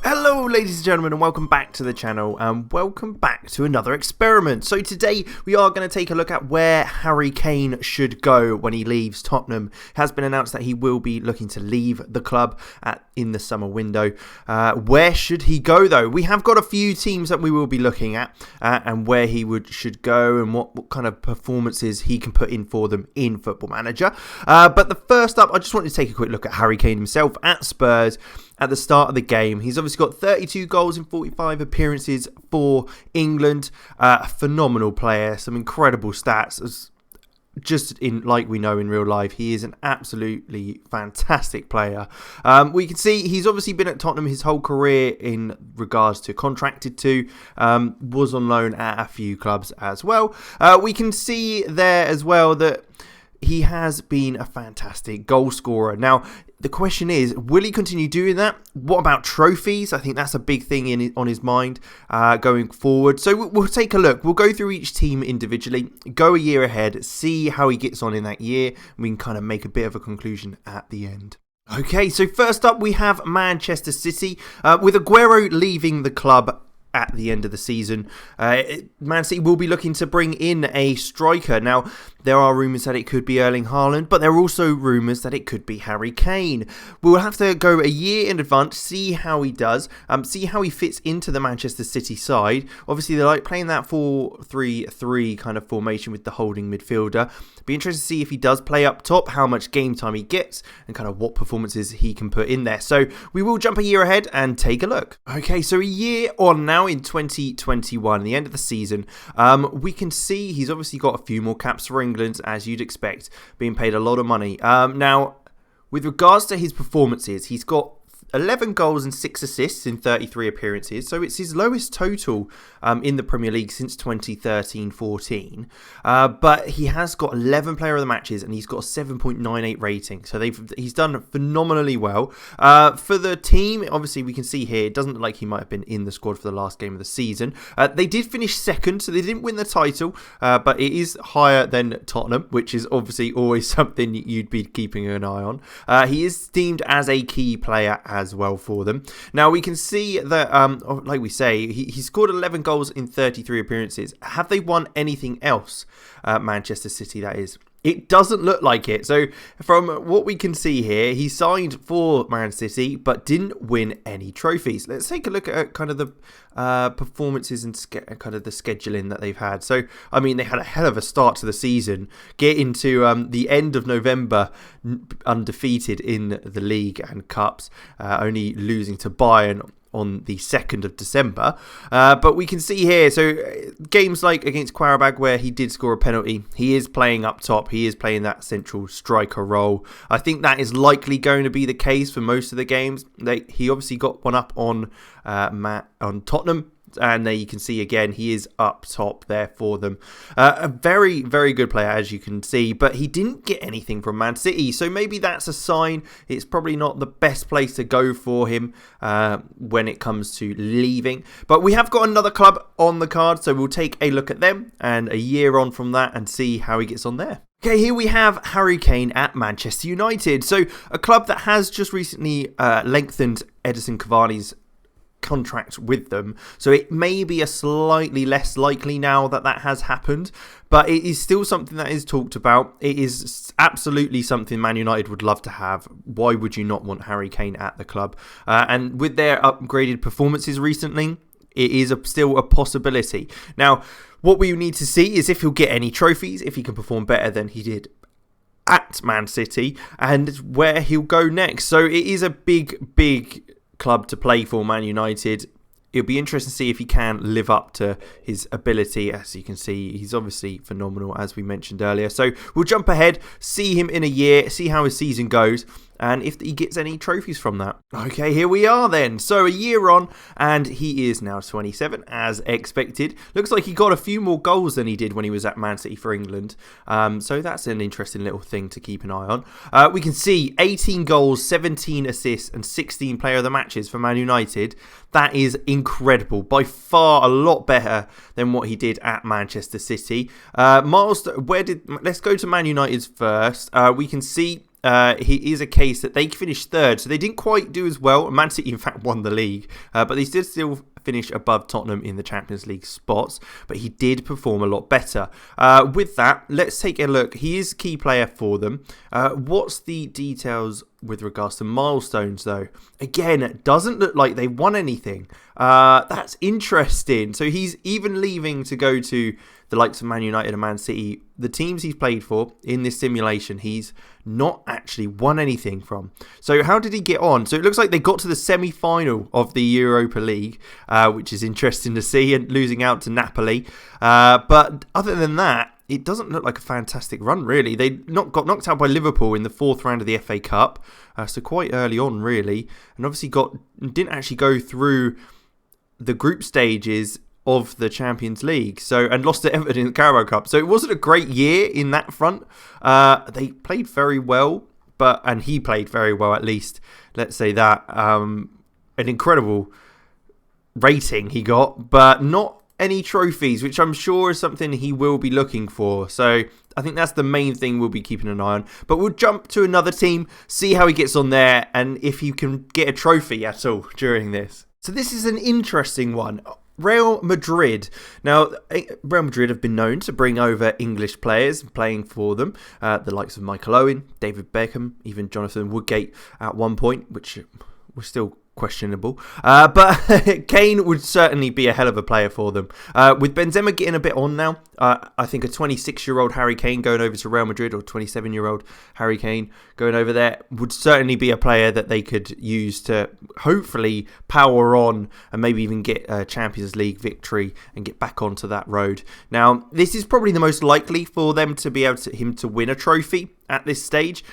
Hello ladies and gentlemen, and welcome back to the channel, and welcome back to another experiment. So today we are going to take a look at where Harry Kane should go when he leaves Tottenham. It has been announced that he will be looking to leave the club in the summer window. Where should he go though? We have got a few teams that we will be looking at and where he should go and what kind of performances he can put in for them in Football Manager. But the first up, I just wanted to take a quick look at Harry Kane himself at Spurs. At the start of the game, he's obviously got 32 goals in 45 appearances for England. A phenomenal player, some incredible stats. Just in like we know in real life, he is an absolutely fantastic player. We can see he's obviously been at Tottenham his whole career in regards to contracted to. Was on loan at a few clubs as well. We can see there as well that he has been a fantastic goal scorer. Now, the question is, will he continue doing that? What about trophies? I think that's a big thing on his mind going forward. So we'll take a look. We'll go through each team individually, go a year ahead, see how he gets on in that year. And we can kind of make a bit of a conclusion at the end. Okay, so first up we have Manchester City. With Aguero leaving the club at the end of the season, Man City will be looking to bring in a striker. Now, there are rumours that it could be Erling Haaland, but there are also rumours that it could be Harry Kane. We'll have to go a year in advance, see how he does, see how he fits into the Manchester City side. Obviously, they like playing that 4-3-3 kind of formation with the holding midfielder. Be interested to see if he does play up top, how much game time he gets, and kind of what performances he can put in there. So we will jump a year ahead and take a look. Okay, so a year on now in 2021, the end of the season, we can see he's obviously got a few more caps for England, as you'd expect, being paid a lot of money. Now, with regards to his performances, he's got 11 goals and 6 assists in 33 appearances, so it's his lowest total in the Premier League since 2013-14. But he has got 11 player of the matches and he's got a 7.98 rating, so he's done phenomenally well. For the team, obviously we can see here, it doesn't look like he might have been in the squad for the last game of the season. They did finish second, so they didn't win the title, but it is higher than Tottenham, which is obviously always something you'd be keeping an eye on. He is deemed as a key player as well for them. Now we can see that, like we say, he scored 11 goals in 33 appearances. Have they won anything else? Manchester City, that is. It doesn't look like it. So from what we can see here, he signed for Man City but didn't win any trophies. Let's take a look at kind of the performances and kind of the scheduling that they've had. So, I mean, they had a hell of a start to the season. Get into the end of November undefeated in the league and cups, only losing to Bayern on the 2nd of December. But we can see here, so games like against Qarabag where he did score a penalty, he is playing up top, he is playing that central striker role. I think that is likely going to be the case for most of the games. He obviously got one up on Tottenham, and there you can see again, he is up top there for them. A very, very good player, as you can see, but he didn't get anything from Man City. So maybe that's a sign it's probably not the best place to go for him when it comes to leaving. But we have got another club on the card, so we'll take a look at them and a year on from that and see how he gets on there. Okay, here we have Harry Kane at Manchester United. So a club that has just recently lengthened Edinson Cavani's contract with them, so it may be a slightly less likely now that has happened, but it is still something that is talked about. It is absolutely something Man United would love to have. Why would you not want Harry Kane at the club? And with their upgraded performances recently, it is still a possibility. Now, what we need to see is if he'll get any trophies, if he can perform better than he did at Man City, and where he'll go next. So it is a big club to play for, Man United. It'll be interesting to see if he can live up to his ability. As you can see, he's obviously phenomenal, as we mentioned earlier. So we'll jump ahead, see him in a year, see how his season goes, and if he gets any trophies from that. Okay, here we are then. So a year on, and he is now 27, as expected. Looks like he got a few more goals than he did when he was at Man City for England. So that's an interesting little thing to keep an eye on. We can see 18 goals, 17 assists, and 16 player of the matches for Man United. That is incredible. By far a lot better than what he did at Manchester City. Let's go to Man United first. We can see he is a case that they finished third, so they didn't quite do as well. Man City, in fact, won the league, but they did still finish above Tottenham in the Champions League spots, but he did perform a lot better. With that, let's take a look. He is a key player for them. What's the details with regards to milestones, though? Again, it doesn't look like they won anything. That's interesting. So he's even leaving to go to the likes of Man United and Man City. The teams he's played for in this simulation, he's not actually won anything from. So how did he get on? So it looks like they got to the semi-final of the Europa League, which is interesting to see, and losing out to Napoli. But other than that, it doesn't look like a fantastic run, really. They got knocked out by Liverpool in the fourth round of the FA Cup, so quite early on, really. And obviously didn't actually go through the group stages of the Champions League, and lost to Everton in the Carabao Cup. So it wasn't a great year in that front. They played very well, and he played very well, at least. Let's say that. An incredible rating he got, but not any trophies, which I'm sure is something he will be looking for. So I think that's the main thing we'll be keeping an eye on. But we'll jump to another team, see how he gets on there, and if you can get a trophy at all during this. So this is an interesting one. Real Madrid. Now, Real Madrid have been known to bring over English players playing for them. The likes of Michael Owen, David Beckham, even Jonathan Woodgate at one point, which was still questionable. But Kane would certainly be a hell of a player for them. With Benzema getting a bit on now, I think a 26-year-old Harry Kane going over to Real Madrid, or 27-year-old Harry Kane going over there, would certainly be a player that they could use to hopefully power on and maybe even get a Champions League victory and get back onto that road. Now, this is probably the most likely for them to be able to win a trophy at this stage,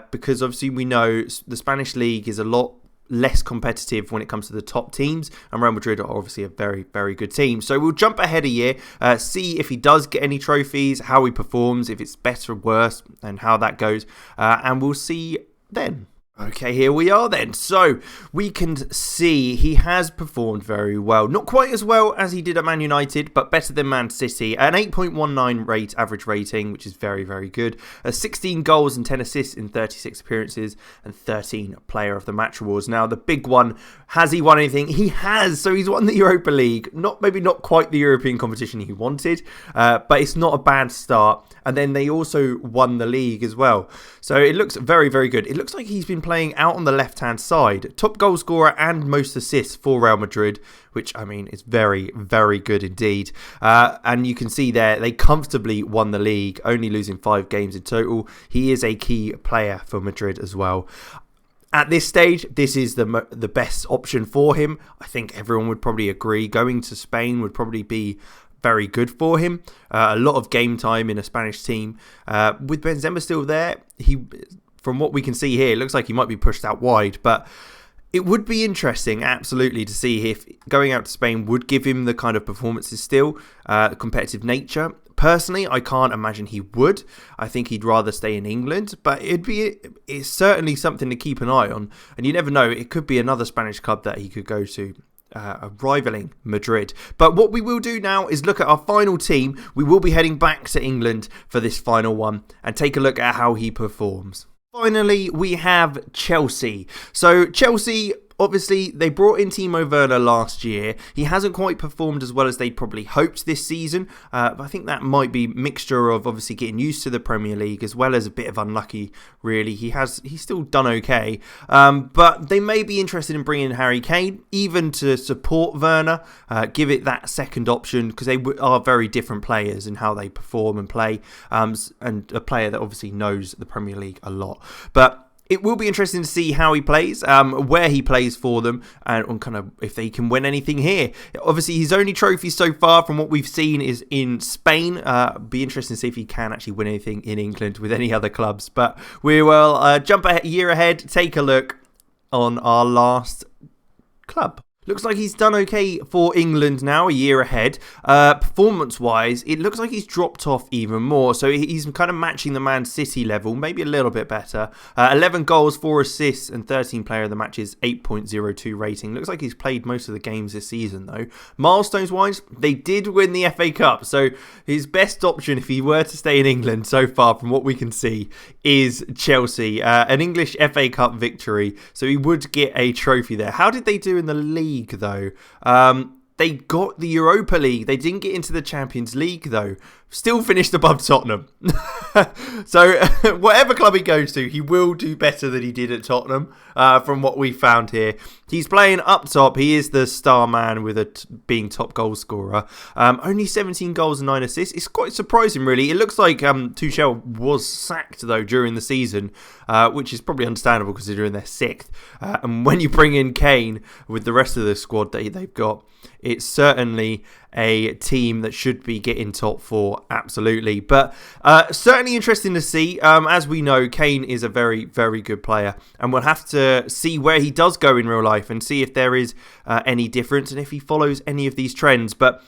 because obviously we know the Spanish league is a lot less competitive when it comes to the top teams, and Real Madrid are obviously a very, very good team. So we'll jump ahead a year, see if he does get any trophies, how he performs, if it's better or worse, and how that goes, and we'll see then. Okay, here we are then. So we can see he has performed very well. Not quite as well as he did at Man United, but better than Man City. An 8.19 average rating, which is very, very good. 16 goals and 10 assists in 36 appearances, and 13 Player of the Match awards. Now, the big one, has he won anything? He has. So he's won the Europa League. Maybe not quite the European competition he wanted, but it's not a bad start. And then they also won the league as well. So it looks very, very good. It looks like he's been playing out on the left-hand side. Top goal scorer and most assists for Real Madrid, which, I mean, is very, very good indeed. And you can see there, they comfortably won the league, only losing 5 games in total. He is a key player for Madrid as well. At this stage, this is the best option for him. I think everyone would probably agree. Going to Spain would probably be very good for him. A lot of game time in a Spanish team. With Benzema still there, from what we can see here, it looks like he might be pushed out wide, but it would be interesting, absolutely, to see if going out to Spain would give him the kind of performances still, competitive nature. Personally, I can't imagine he would. I think he'd rather stay in England, but it's certainly something to keep an eye on. And you never know, it could be another Spanish club that he could go to, rivaling Madrid. But what we will do now is look at our final team. We will be heading back to England for this final one and take a look at how he performs. Finally, we have Chelsea. So Chelsea, obviously, they brought in Timo Werner last year. He hasn't quite performed as well as they probably hoped this season. But I think that might be a mixture of obviously getting used to the Premier League as well as a bit of unlucky, really. He's still done okay. But they may be interested in bringing in Harry Kane, even to support Werner, give it that second option, because they are very different players in how they perform and play. And a player that obviously knows the Premier League a lot. But it will be interesting to see how he plays, where he plays for them, and on kind of if they can win anything here. Obviously, his only trophy so far from what we've seen is in Spain. Be interesting to see if he can actually win anything in England with any other clubs. But we will jump a year ahead, take a look on our last club. Looks like he's done okay for England now, a year ahead. Performance-wise, it looks like he's dropped off even more. So he's kind of matching the Man City level, maybe a little bit better. 11 goals, 4 assists, and 13 player of the matches, 8.02 rating. Looks like he's played most of the games this season, though. Milestones-wise, they did win the FA Cup. So his best option, if he were to stay in England so far, from what we can see, is Chelsea. An English FA Cup victory. So he would get a trophy there. How did they do in the league, though? They got the Europa League. They didn't get into the Champions League, though. Still finished above Tottenham. So whatever club he goes to, he will do better than he did at Tottenham, from what we found here. He's playing up top. He is the star man with being top goal scorer. Only 17 goals and 9 assists. It's quite surprising, really. It looks like Tuchel was sacked, though, during the season, which is probably understandable considering they're 6th. And when you bring in Kane with the rest of the squad that they've got, it's certainly a team that should be getting top 4, absolutely. But certainly interesting to see. As we know, Kane is a very, very good player. And we'll have to see where he does go in real life and see if there is any difference and if he follows any of these trends. But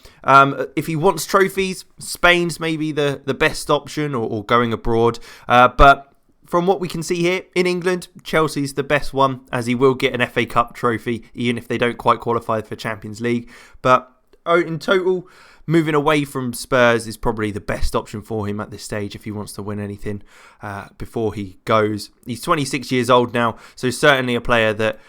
if he wants trophies, Spain's maybe the best option, or going abroad. But from what we can see here, in England, Chelsea's the best one, as he will get an FA Cup trophy, even if they don't quite qualify for Champions League. But in total, moving away from Spurs is probably the best option for him at this stage if he wants to win anything before he goes. He's 26 years old now, so certainly a player that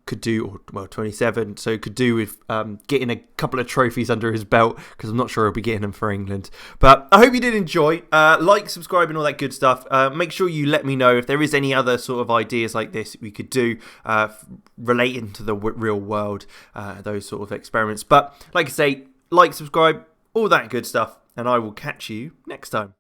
could do, 27, so could do with getting a couple of trophies under his belt, because I'm not sure he'll be getting them for England. But I hope you did enjoy. Like, subscribe and all that good stuff. Make sure you let me know if there is any other sort of ideas like this we could do relating to the real world, those sort of experiments. But like I say, like, subscribe, all that good stuff, and I will catch you next time.